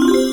Hello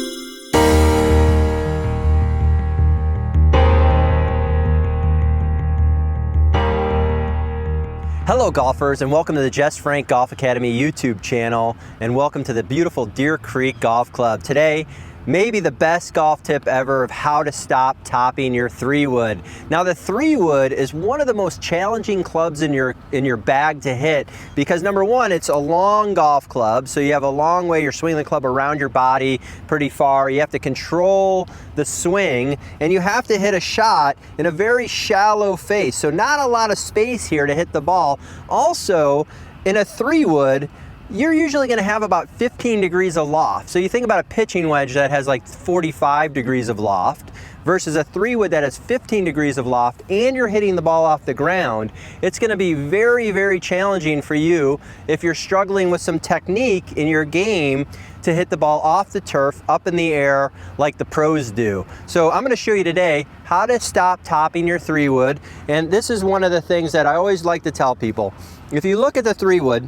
golfers, and welcome to the Jess Golf Academy YouTube channel, and welcome to the beautiful Deer Creek Golf Club. Today, maybe the best golf tip ever of how to stop topping your 3-wood. Now the 3-wood is one of the most challenging clubs in your bag to hit because number one, it's a long golf club, so you have a long way, you're swinging the club around your body pretty far. You have to control the swing, and you have to hit a shot in a very shallow face, so not a lot of space here to hit the ball. Also, in a 3-wood, you're usually going to have about 15 degrees of loft. So you think about a pitching wedge that has like 45 degrees of loft versus a 3-wood that has 15 degrees of loft, and you're hitting the ball off the ground. It's going to be very, very challenging for you if you're struggling with some technique in your game to hit the ball off the turf, up in the air, like the pros do. So I'm going to show you today how to stop topping your 3-wood. And this is one of the things that I always like to tell people. If you look at the 3-wood,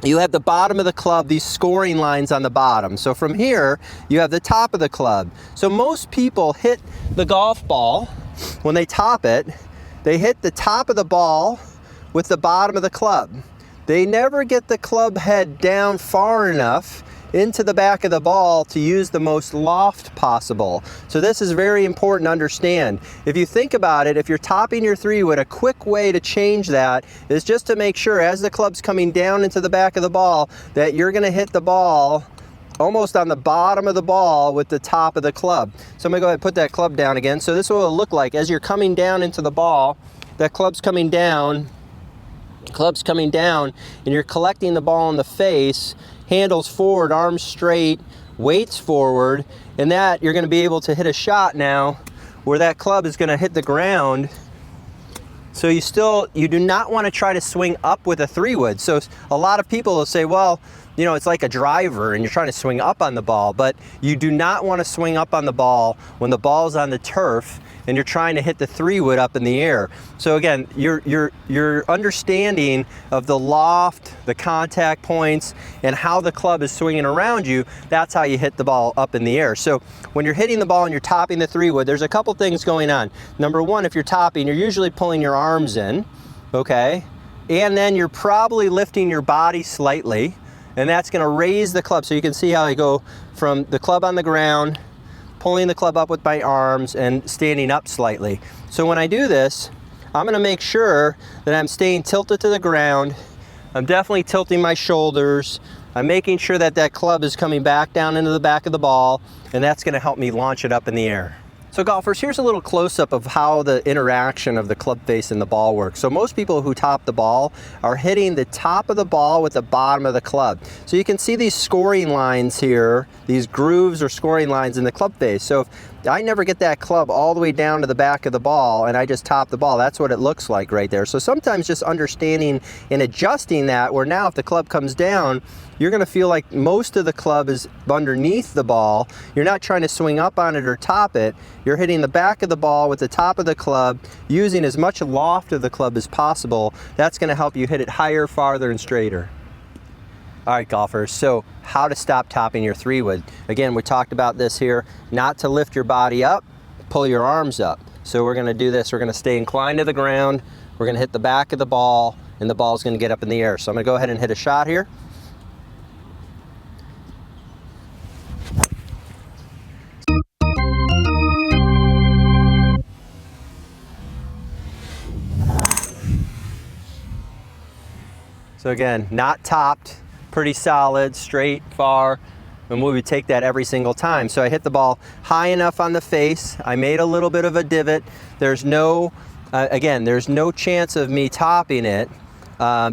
you have the bottom of the club, these scoring lines on the bottom. So from here, you have the top of the club. So most people hit the golf ball, when they top it, they hit the top of the ball with the bottom of the club. They never get the club head down far enough into the back of the ball to use the most loft possible. So this is very important to understand. If you think about it, if you're topping your 3-wood, a quick way to change that is just to make sure as the club's coming down into the back of the ball that you're gonna hit the ball almost on the bottom of the ball with the top of the club. So I'm gonna go ahead and put that club down again. So this is what it'll look like as you're coming down into the ball. That club's coming down, and you're collecting the ball in the face, handles forward, arms straight, weights forward, and that you're going to be able to hit a shot now where that club is going to hit the ground. So you do not want to try to swing up with a 3-wood. So a lot of people will say, well, you know, it's like a driver and you're trying to swing up on the ball, but you do not want to swing up on the ball when the ball's on the turf and you're trying to hit the 3-wood up in the air. So again, your understanding of the loft, the contact points, and how the club is swinging around you, that's how you hit the ball up in the air. So when you're hitting the ball and you're topping the 3-wood, there's a couple things going on. Number one, if you're topping, you're usually pulling your arms in, okay? And then you're probably lifting your body slightly, and that's gonna raise the club. So you can see how I go from the club on the ground, pulling the club up with my arms and standing up slightly. So when I do this, I'm gonna make sure that I'm staying tilted to the ground. I'm definitely tilting my shoulders. I'm making sure that that club is coming back down into the back of the ball, and that's gonna help me launch it up in the air. So golfers, here's a little close-up of how the interaction of the club face and the ball works. So most people who top the ball are hitting the top of the ball with the bottom of the club. So you can see these scoring lines here, these grooves or scoring lines in the club face. So if I never get that club all the way down to the back of the ball and I just top the ball, that's what it looks like right there. So sometimes just understanding and adjusting that, where now if the club comes down, you're gonna feel like most of the club is underneath the ball. You're not trying to swing up on it or top it. You're hitting the back of the ball with the top of the club, using as much loft of the club as possible. That's gonna help you hit it higher, farther, and straighter. All right, golfers, so how to stop topping your 3-wood. Again, we talked about this here, not to lift your body up, pull your arms up. So we're gonna do this, we're gonna stay inclined to the ground, we're gonna hit the back of the ball, and the ball's gonna get up in the air. So I'm gonna go ahead and hit a shot here. So again, not topped, pretty solid, straight, far, and we would take that every single time. So I hit the ball high enough on the face, I made a little bit of a divot. There's no, again, there's no chance of me topping it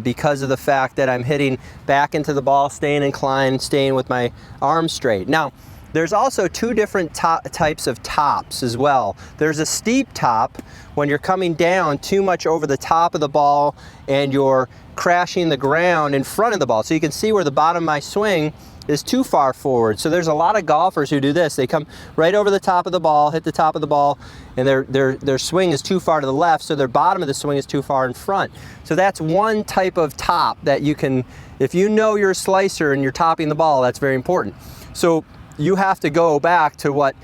because of the fact that I'm hitting back into the ball, staying inclined, staying with my arms straight. Now, there's also two different types of tops as well. There's a steep top when you're coming down too much over the top of the ball and you're crashing the ground in front of the ball. So you can see where the bottom of my swing is too far forward. So there's a lot of golfers who do this. They come right over the top of the ball, hit the top of the ball, and their swing is too far to the left, so their bottom of the swing is too far in front. So that's one type of top that you can, if you know you're a slicer and you're topping the ball, that's very important. So you have to go back to what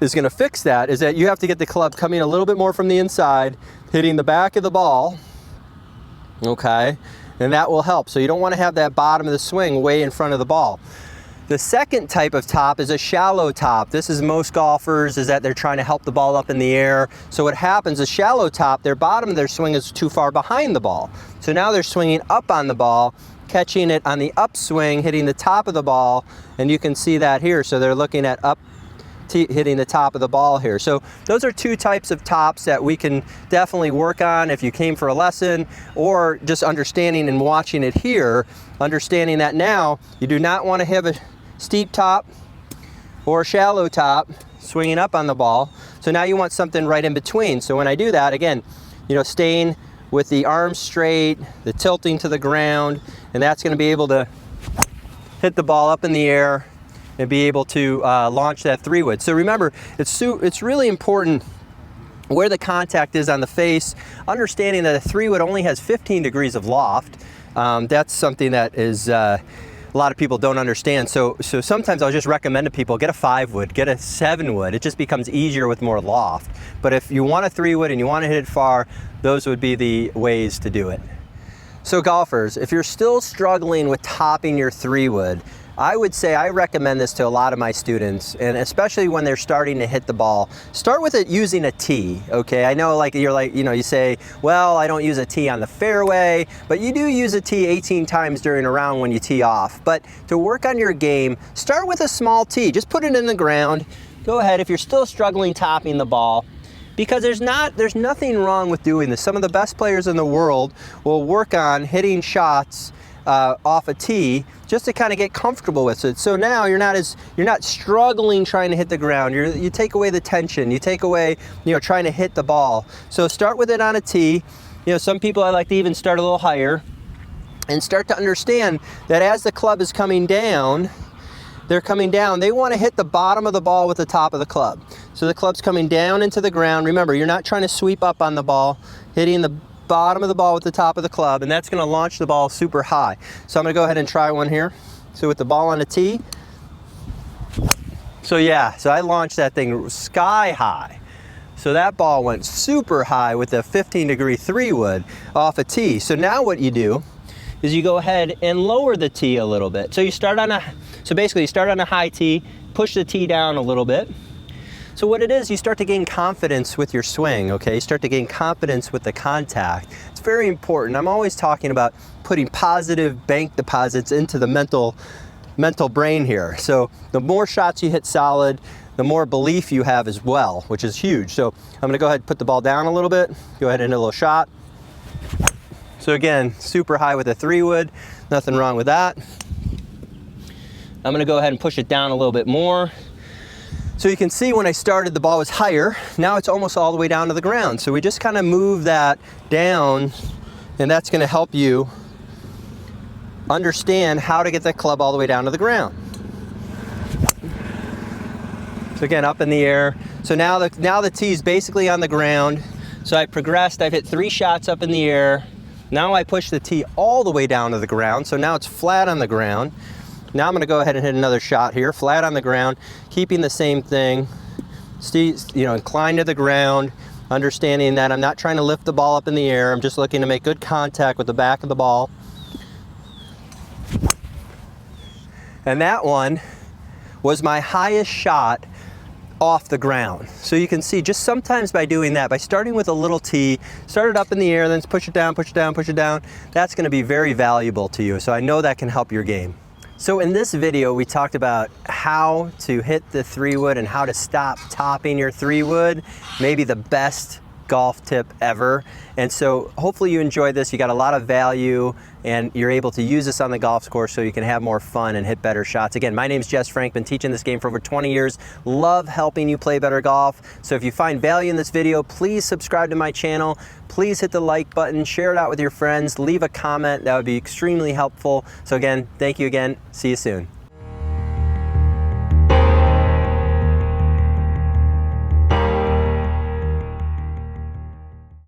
is going to fix that, is that you have to get the club coming a little bit more from the inside, hitting the back of the ball, okay, and that will help. So you don't want to have that bottom of the swing way in front of the ball. The second type of top is a shallow top. This is most golfers, is that they're trying to help the ball up in the air. So what happens, a shallow top, their bottom of their swing is too far behind the ball. So now they're swinging up on the ball, catching it on the upswing, hitting the top of the ball, and you can see that here. So they're looking at up, hitting the top of the ball here. So those are two types of tops that we can definitely work on if you came for a lesson, or just understanding and watching it here, understanding that now you do not want to have a steep top or a shallow top swinging up on the ball. So now you want something right in between. So when I do that, again, you know, staying with the arms straight, the tilting to the ground, and that's going to be able to hit the ball up in the air and be able to launch that 3-wood. So remember, it's really important where the contact is on the face, understanding that a 3-wood only has 15 degrees of loft. That's something that is a lot of people don't understand. So sometimes I'll just recommend to people, get a 5-wood, get a 7-wood. It just becomes easier with more loft. But if you want a 3-wood and you want to hit it far, those would be the ways to do it. So golfers, if you're still struggling with topping your 3-wood, I would say I recommend this to a lot of my students, and especially when they're starting to hit the ball. Start with it using a tee, okay? I know you say, well, I don't use a tee on the fairway, but you do use a tee 18 times during a round when you tee off. But to work on your game, start with a small tee. Just put it in the ground. Go ahead if you're still struggling topping the ball, because there's nothing wrong with doing this. Some of the best players in the world will work on hitting shots off a tee just to kind of get comfortable with it. So now you're not struggling trying to hit the ground. You take away the tension. You take away, trying to hit the ball. So start with it on a tee. Some people, I like to even start a little higher and start to understand that as the club is coming down, they want to hit the bottom of the ball with the top of the club. So the club's coming down into the ground. Remember, you're not trying to sweep up on the ball, hitting the bottom of the ball with the top of the club, and that's going to launch the ball super high. So I'm going to go ahead and try one here. So with the ball on a tee. So I launched that thing sky high. So that ball went super high with a 15-degree 3-wood off a tee. So now what you do is you go ahead and lower the tee a little bit. So basically you start on a high tee, push the tee down a little bit. So what it is, you start to gain confidence with your swing, okay? You start to gain confidence with the contact. It's very important. I'm always talking about putting positive bank deposits into the mental brain here. So the more shots you hit solid, the more belief you have as well, which is huge. So I'm gonna go ahead and put the ball down a little bit, go ahead and hit a little shot. So again, super high with a 3-wood, nothing wrong with that. I'm gonna go ahead and push it down a little bit more. So you can see when I started, the ball was higher. Now it's almost all the way down to the ground. So we just kind of move that down, and that's going to help you understand how to get that club all the way down to the ground. So again, up in the air. So now the tee is basically on the ground. So I progressed. I've hit 3 shots up in the air. Now I push the tee all the way down to the ground. So now it's flat on the ground. Now I'm going to go ahead and hit another shot here, flat on the ground, keeping the same thing, incline to the ground, understanding that I'm not trying to lift the ball up in the air. I'm just looking to make good contact with the back of the ball. And that one was my highest shot off the ground. So you can see just sometimes by doing that, by starting with a little tee, start it up in the air, then push it down, push it down, push it down, that's going to be very valuable to you. So I know that can help your game. So in this video, we talked about how to hit the 3-wood and how to stop topping your 3-wood, maybe the best golf tip ever. And so hopefully you enjoyed this. You got a lot of value and you're able to use this on the golf course so you can have more fun and hit better shots. Again, my name's Jess Frank, been teaching this game for over 20 years. Love helping you play better golf. So if you find value in this video, please subscribe to my channel. Please hit the like button, share it out with your friends, leave a comment. That would be extremely helpful. So again, thank you again. See you soon.